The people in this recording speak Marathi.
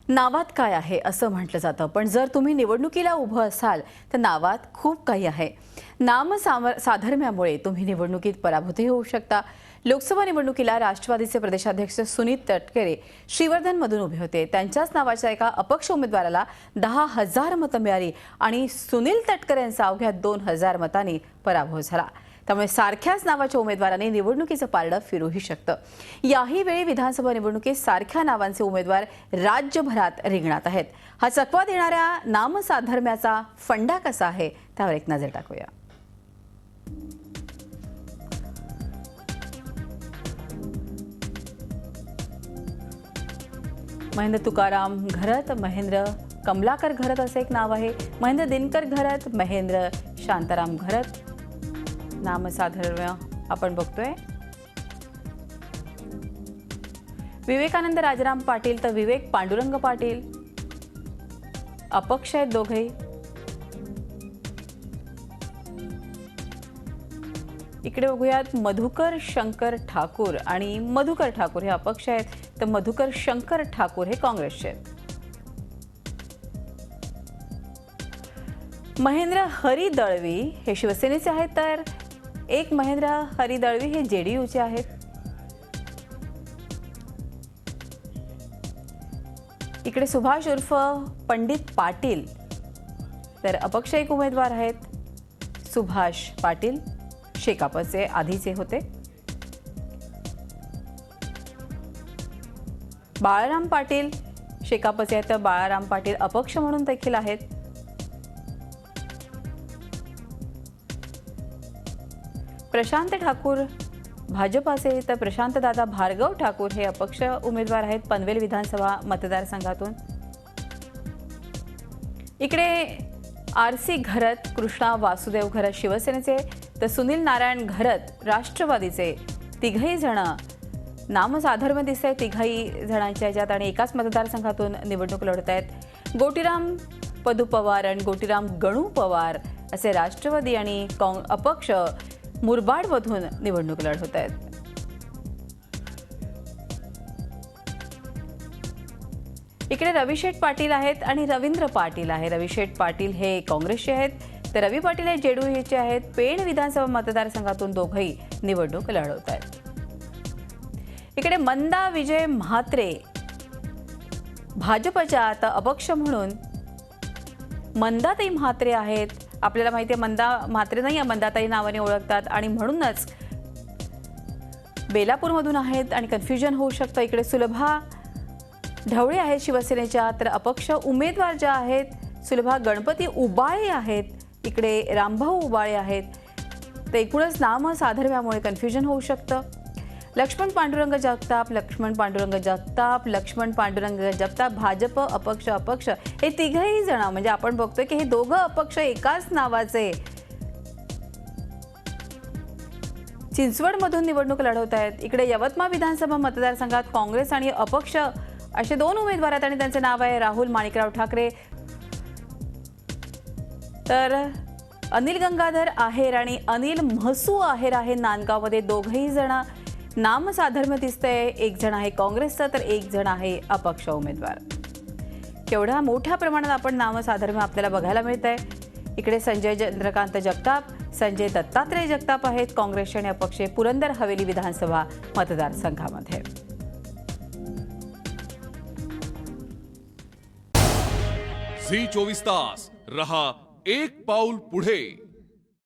नावात काय आहे असं म्हटलं जातं, पण जर तुम्ही निवडणुकीला उभं असाल तर नावात खूप काही आहे। साधर्म्यामुळे तुम्ही निवडणुकीत पराभूतही होऊ शकता। लोकसभा निवडणुकीला राष्ट्रवादीचे प्रदेशाध्यक्ष सुनील तटकरे श्रीवर्धनमधून उभे होते। त्यांच्याच नावाच्या एका अपक्ष उमेदवाराला 10,000 मतं मिळाली आणि सुनील तटकरेंचा अवघ्या 2,000 मतांनी पराभव झाला। त्यामुळे सारख्याच नावाच्या उमेदवाराने निवडणुकीचं पारडं फिरूही शकतं। याही वेळी विधानसभा निवडणुकीत सारख्या नावांचे उमेदवार राज्यभरात रिंगणात आहेत। हा चकवा देणाऱ्या नामसाधर्म्याचा फंडा कसा आहे त्यावर एक नजर टाकूया। महेंद्र तुकाराम घरत, महेंद्र कमलाकर घरत असे एक नाव आहे। महेंद्र दिनकर घरत, महेंद्र शांताराम घरत नामसाधर्म्य आपण बघतोय। विवेकानंद राजाराम पाटील तर विवेक पांडुरंग पाटील अपक्ष आहेत दोघेही। इकडे बघूयात मधुकर शंकर ठाकूर आणि मधुकर ठाकूर हे अपक्ष आहेत, तर मधुकर शंकर ठाकूर हे काँग्रेसचे आहेत। महेंद्र हरी दळवी हे शिवसेनेचे आहेत, तर एक महेंद्र हरी दळवी हे जेडीयूचे आहेत। इकडे सुभाष उर्फ पंडित पाटील तर अपक्ष एक उमेदवार आहेत, सुभाष पाटील शेकापचे आधीचे होते। बाळाराम पाटील शेकापचे आहेत, तर बाळाराम पाटील अपक्ष म्हणून देखील आहेत। प्रशांत ठाकूर भाजपाचे, तर प्रशांत दादा भार्गव ठाकूर हे अपक्ष उमेदवार आहेत पनवेल विधानसभा मतदारसंघातून। इकडे आरसी घरत, कृष्णा वासुदेव घरत शिवसेनेचे, तर सुनील नारायण घरत राष्ट्रवादीचे। तिघही जण नामसाधर्म्य दिसत आहेत तिघही जणांच्या ह्याच्यात आणि एकाच मतदारसंघातून निवडणूक लढत आहेत। गोटीराम पदू पवार आणि गोटीराम गणू पवार असे राष्ट्रवादी आणि अपक्ष मुरबाडमधून निवडणूक लढवत आहेत। इकडे रविशेठ पाटील आहेत आणि रवींद्र पाटील आहे। रविशेठ पाटील हे काँग्रेसचे आहेत, तर रवी पाटील हे जेडीयूचे आहेत। पेण विधानसभा मतदारसंघातून दोघेही निवडणूक लढवत आहेत। इकडे मंदा विजय म्हात्रे भाजपच्या आता अपक्ष म्हणून मंदाताई म्हात्रे आहेत। आपल्याला माहिती आहे मंदा म्हात्रे नाही मंदाताई नावाने ओळखतात आणि म्हणूनच बेलापूरमधून आहेत आणि कन्फ्युजन होऊ शकतं। इकडे सुलभा ढवळे आहेत शिवसेनेच्या, तर अपक्ष उमेदवार ज्या आहेत सुलभा गणपती उबाळे आहेत। इकडे रामभाऊ उबाळे आहेत, तर एकूणच नामसाधर्म्यामुळे कन्फ्युजन होऊ शकतं। लक्ष्मण पांडुरंग जगताप भाजप अपक्ष हे तिघही जण म्हणजे आपण बघतोय की हे दोघं अपक्ष एकाच नावाचे चिंचवडमधून निवडणूक लढवत आहेत। इकडे यवतमाळ विधानसभा मतदारसंघात काँग्रेस आणि अपक्ष असे दोन उमेदवार आहेत आणि त्यांचे नाव आहे राहुल माणिकराव ठाकरे, तर अनिल गंगाधर आहेर आणि अनिल म्हसू आहेर आहे नांदगावमध्ये। दोघेही जण नामसाधर्म्य दिसतंय, एक जण आहे काँग्रेसचा तर एक जण आहे अपक्ष उमेदवार। केवढ्या मोठ्या प्रमाणात आपण नामसाधर्म्य आपल्याला बघायला मिळतंय। इकडे संजय चंद्रकांत जगताप, संजय दत्तात्रय जगताप आहेत काँग्रेसचे आणि अपक्ष पुरंदर हवेली विधानसभा मतदारसंघामध्ये। झी 24 तास रहा एक पाऊल पुढे।